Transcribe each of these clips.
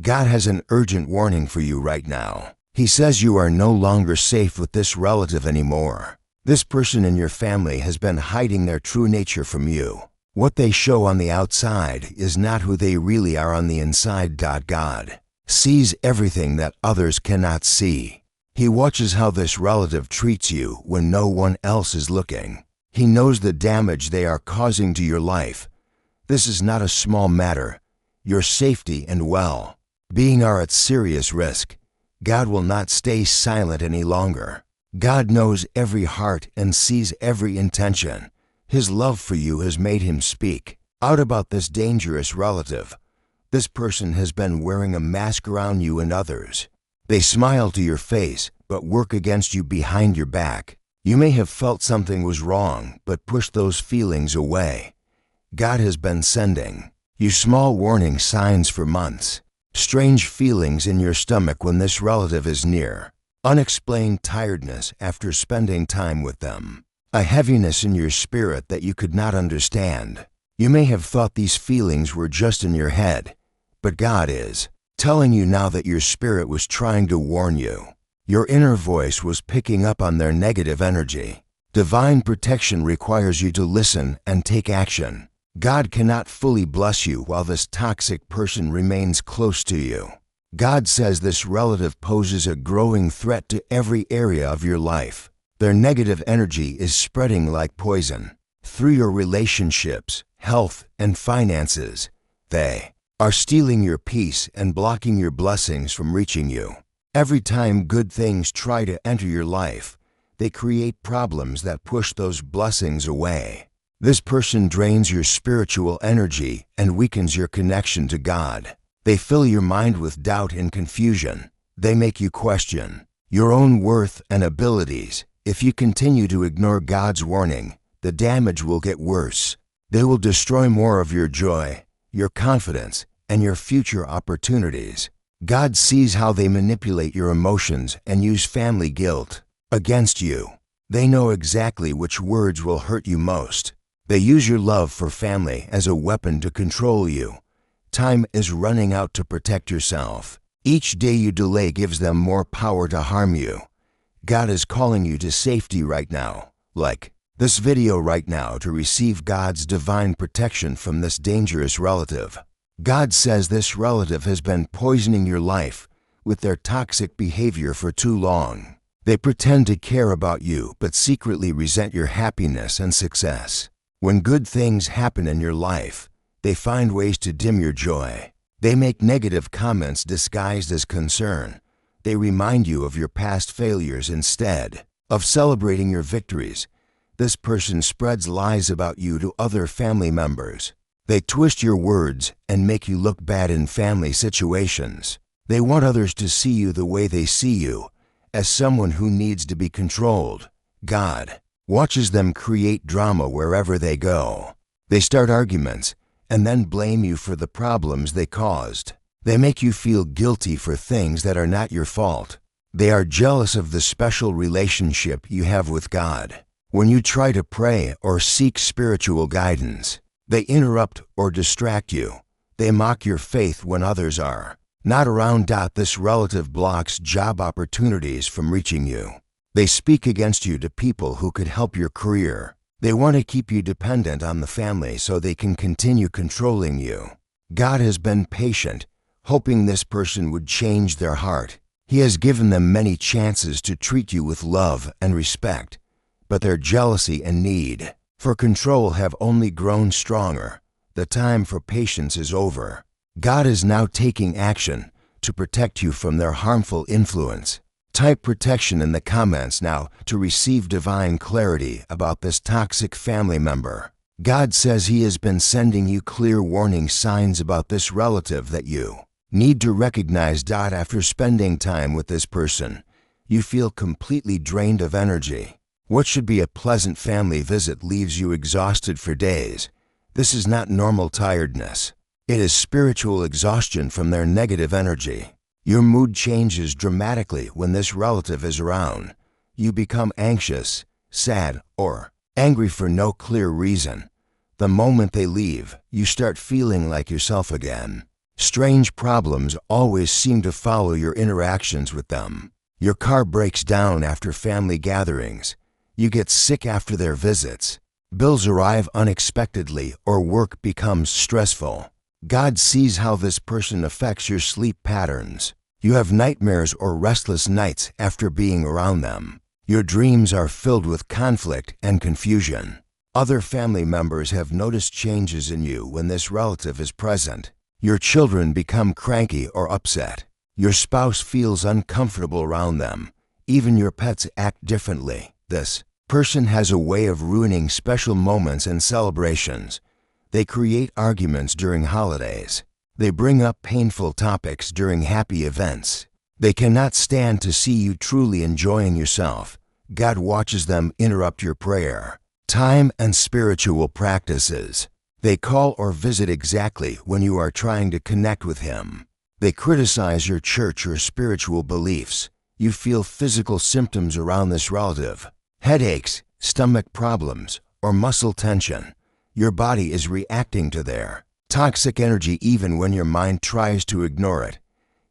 God has an urgent warning for you right now. He says you are no longer safe with this relative anymore. This person in your family has been hiding their true nature from you. What they show on the outside is not who they really are on the inside. God sees everything that others cannot see. He watches how this relative treats you when no one else is looking. He knows the damage they are causing to your life. This is not a small matter. Your safety and well-being are at serious risk. God will not stay silent any longer. God knows every heart and sees every intention. His love for you has made him speak out about this dangerous relative. This person has been wearing a mask around you and others. They smile to your face, but work against you behind your back. You may have felt something was wrong, but pushed those feelings away. God has been sending you small warning signs for months. Strange feelings in your stomach when this relative is near. Unexplained tiredness after spending time with them. A heaviness in your spirit that you could not understand. You may have thought these feelings were just in your head, but God is telling you now that your spirit was trying to warn you. Your inner voice was picking up on their negative energy. Divine protection requires you to listen and take action. God cannot fully bless you while this toxic person remains close to you. God says this relative poses a growing threat to every area of your life. Their negative energy is spreading like poison through your relationships, health, and finances. They are stealing your peace and blocking your blessings from reaching you. Every time good things try to enter your life, they create problems that push those blessings away. This person drains your spiritual energy and weakens your connection to God. They fill your mind with doubt and confusion. They make you question your own worth and abilities. If you continue to ignore God's warning, the damage will get worse. They will destroy more of your joy, your confidence, and your future opportunities. God sees how they manipulate your emotions and use family guilt against you. They know exactly which words will hurt you most. They use your love for family as a weapon to control you. Time is running out to protect yourself. Each day you delay gives them more power to harm you. God is calling you to safety right now. Like this video right now to receive God's divine protection from this dangerous relative. God says this relative has been poisoning your life with their toxic behavior for too long. They pretend to care about you but secretly resent your happiness and success. When good things happen in your life, they find ways to dim your joy. They make negative comments disguised as concern. They remind you of your past failures instead of celebrating your victories. This person spreads lies about you to other family members. They twist your words and make you look bad in family situations. They want others to see you the way they see you, as someone who needs to be controlled. God watches them create drama wherever they go. They start arguments and then blame you for the problems they caused. They make you feel guilty for things that are not your fault. They are jealous of the special relationship you have with God. When you try to pray or seek spiritual guidance, they interrupt or distract you. They mock your faith when others are not around. This relative blocks job opportunities from reaching you. They speak against you to people who could help your career. They want to keep you dependent on the family so they can continue controlling you. God has been patient, hoping this person would change their heart. He has given them many chances to treat you with love and respect, but their jealousy and need for control have only grown stronger. The time for patience is over. God is now taking action to protect you from their harmful influence. Type protection in the comments now to receive divine clarity about this toxic family member. God says He has been sending you clear warning signs about this relative that you need to recognize. After spending time with this person, you feel completely drained of energy. What should be a pleasant family visit leaves you exhausted for days. This is not normal tiredness. It is spiritual exhaustion from their negative energy. Your mood changes dramatically when this relative is around. You become anxious, sad, or angry for no clear reason. The moment they leave, you start feeling like yourself again. Strange problems always seem to follow your interactions with them. Your car breaks down after family gatherings. You get sick after their visits. Bills arrive unexpectedly or work becomes stressful. God sees how this person affects your sleep patterns. You have nightmares or restless nights after being around them. Your dreams are filled with conflict and confusion. Other family members have noticed changes in you when this relative is present. Your children become cranky or upset. Your spouse feels uncomfortable around them. Even your pets act differently. This person has a way of ruining special moments and celebrations. They create arguments during holidays. They bring up painful topics during happy events. They cannot stand to see you truly enjoying yourself. God watches them interrupt your prayer, time, and spiritual practices. They call or visit exactly when you are trying to connect with Him. They criticize your church or spiritual beliefs. You feel physical symptoms around this relative: headaches, stomach problems, or muscle tension. Your body is reacting to their toxic energy even when your mind tries to ignore it.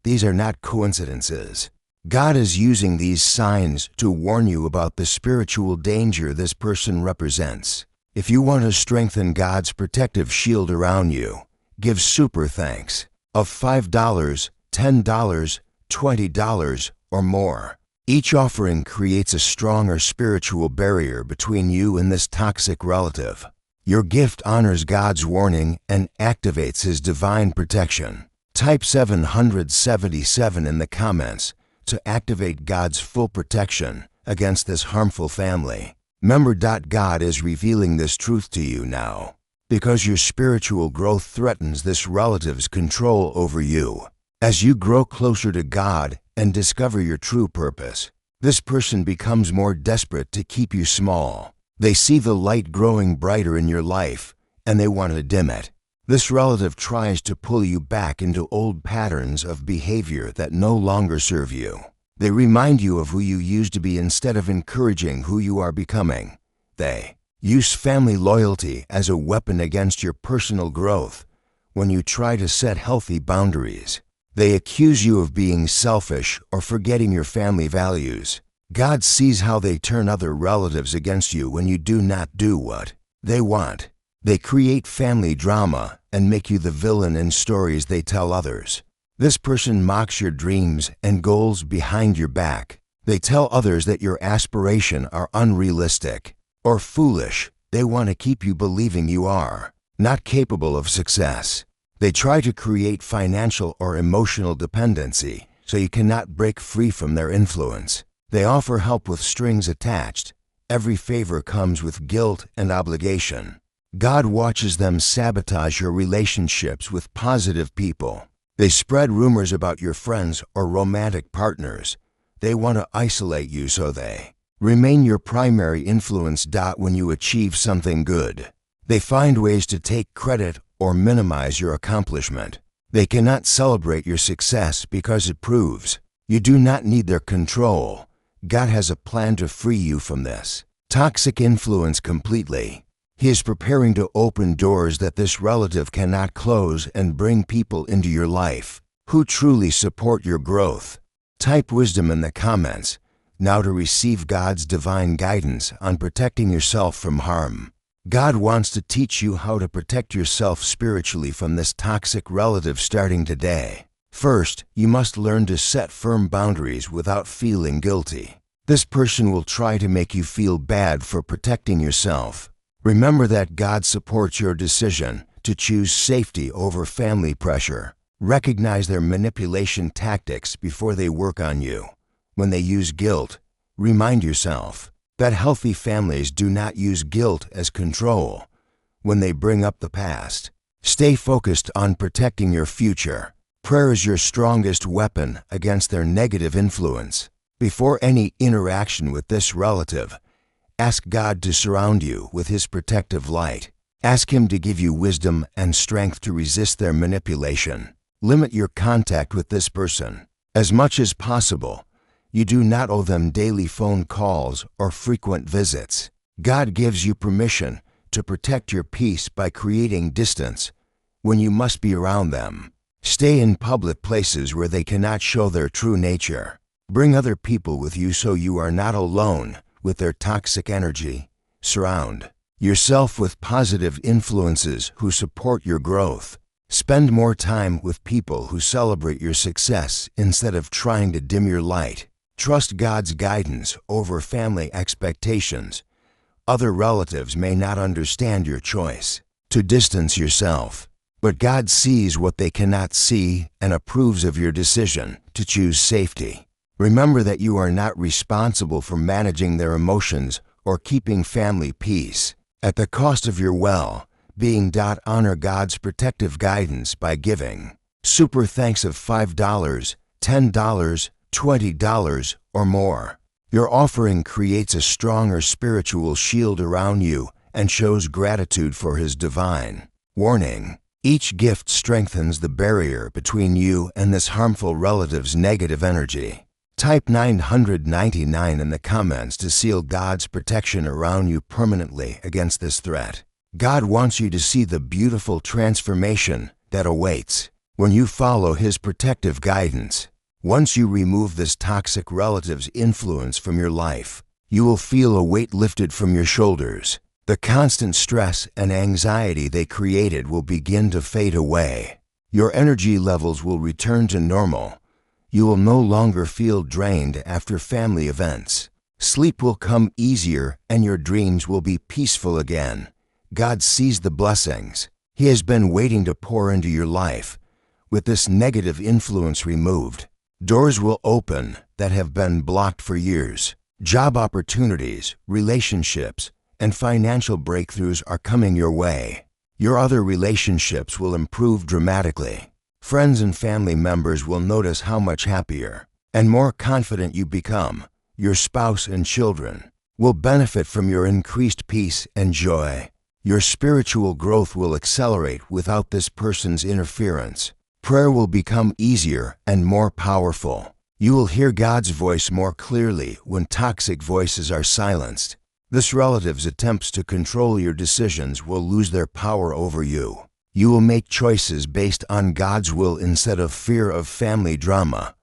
These are not coincidences. God is using these signs to warn you about the spiritual danger this person represents. If you want to strengthen God's protective shield around you, give super thanks of $5, $10, $20, or more. Each offering creates a stronger spiritual barrier between you and this toxic relative. Your gift honors God's warning and activates His divine protection. Type 777 in the comments to activate God's full protection against this harmful family. Remember, God is revealing this truth to you now, because your spiritual growth threatens this relative's control over you. As you grow closer to God and discover your true purpose, this person becomes more desperate to keep you small. They see the light growing brighter in your life, and they want to dim it. This relative tries to pull you back into old patterns of behavior that no longer serve you. They remind you of who you used to be instead of encouraging who you are becoming. They use family loyalty as a weapon against your personal growth when you try to set healthy boundaries. They accuse you of being selfish or forgetting your family values. God sees how they turn other relatives against you when you do not do what they want. They create family drama and make you the villain in stories they tell others. This person mocks your dreams and goals behind your back. They tell others that your aspirations are unrealistic or foolish. They want to keep you believing you are not capable of success. They try to create financial or emotional dependency so you cannot break free from their influence. They offer help with strings attached. Every favor comes with guilt and obligation. God watches them sabotage your relationships with positive people. They spread rumors about your friends or romantic partners. They want to isolate you so they remain your primary influence. When you achieve something good, they find ways to take credit or minimize your accomplishment. They cannot celebrate your success because it proves you do not need their control. God has a plan to free you from this toxic influence completely. He is preparing to open doors that this relative cannot close and bring people into your life who truly support your growth. Type wisdom in the comments now to receive God's divine guidance on protecting yourself from harm. God wants to teach you how to protect yourself spiritually from this toxic relative starting today. First, you must learn to set firm boundaries without feeling guilty. This person will try to make you feel bad for protecting yourself. Remember that God supports your decision to choose safety over family pressure. Recognize their manipulation tactics before they work on you. When they use guilt, remind yourself that healthy families do not use guilt as control. When they bring up the past, stay focused on protecting your future. Prayer is your strongest weapon against their negative influence. Before any interaction with this relative, ask God to surround you with His protective light. Ask Him to give you wisdom and strength to resist their manipulation. Limit your contact with this person as much as possible. You do not owe them daily phone calls or frequent visits. God gives you permission to protect your peace by creating distance when you must be around them. Stay in public places where they cannot show their true nature. Bring other people with you so you are not alone with their toxic energy. Surround yourself with positive influences who support your growth. Spend more time with people who celebrate your success instead of trying to dim your light. Trust God's guidance over family expectations. Other relatives may not understand your choice to distance yourself, but God sees what they cannot see and approves of your decision to choose safety. Remember that you are not responsible for managing their emotions or keeping family peace at the cost of your well-being. Honor God's protective guidance by giving super thanks of $5, $10, $20, or more. Your offering creates a stronger spiritual shield around you and shows gratitude for His divine warning. Each gift strengthens the barrier between you and this harmful relative's negative energy. Type 999 in the comments to seal God's protection around you permanently against this threat. God wants you to see the beautiful transformation that awaits when you follow His protective guidance. Once you remove this toxic relative's influence from your life, you will feel a weight lifted from your shoulders. The constant stress and anxiety they created will begin to fade away. Your energy levels will return to normal. You will no longer feel drained after family events. Sleep will come easier and your dreams will be peaceful again. God sees the blessings He has been waiting to pour into your life. With this negative influence removed, doors will open that have been blocked for years. Job opportunities, relationships, and financial breakthroughs are coming your way. Your other relationships will improve dramatically. Friends and family members will notice how much happier and more confident you become. Your spouse and children will benefit from your increased peace and joy. Your spiritual growth will accelerate without this person's interference. Prayer will become easier and more powerful. You will hear God's voice more clearly when toxic voices are silenced. This relative's attempts to control your decisions will lose their power over you. You will make choices based on God's will instead of fear of family drama.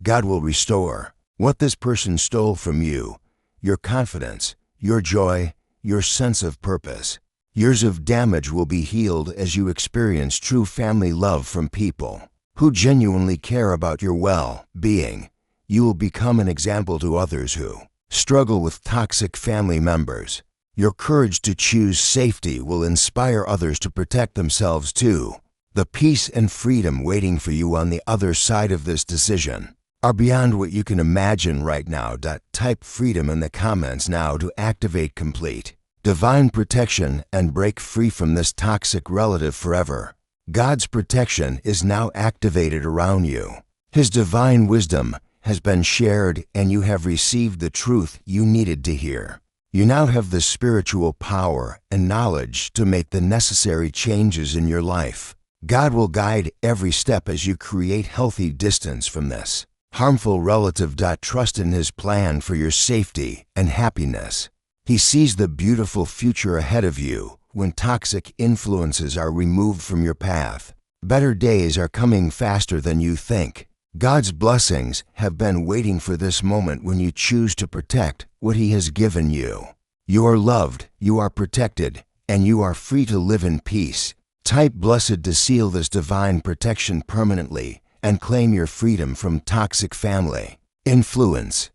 God will restore what this person stole from you: your confidence, your joy, your sense of purpose. Years of damage will be healed as you experience true family love from people who genuinely care about your well-being. You will become an example to others who struggle with toxic family members. Your courage to choose safety will inspire others to protect themselves too. The peace and freedom waiting for you on the other side of this decision are beyond what you can imagine right now. Type freedom in the comments now to activate complete divine protection and break free from this toxic relative forever. God's protection is now activated around you. His divine wisdom has been shared and you have received the truth you needed to hear. You now have the spiritual power and knowledge to make the necessary changes in your life. God will guide every step as you create healthy distance from this harmful relative. Trust in His plan for your safety and happiness. He sees the beautiful future ahead of you when toxic influences are removed from your path. Better days are coming faster than you think. God's blessings have been waiting for this moment when you choose to protect what He has given you. You are loved, you are protected, and you are free to live in peace. Type blessed to seal this divine protection permanently and claim your freedom from toxic family influence.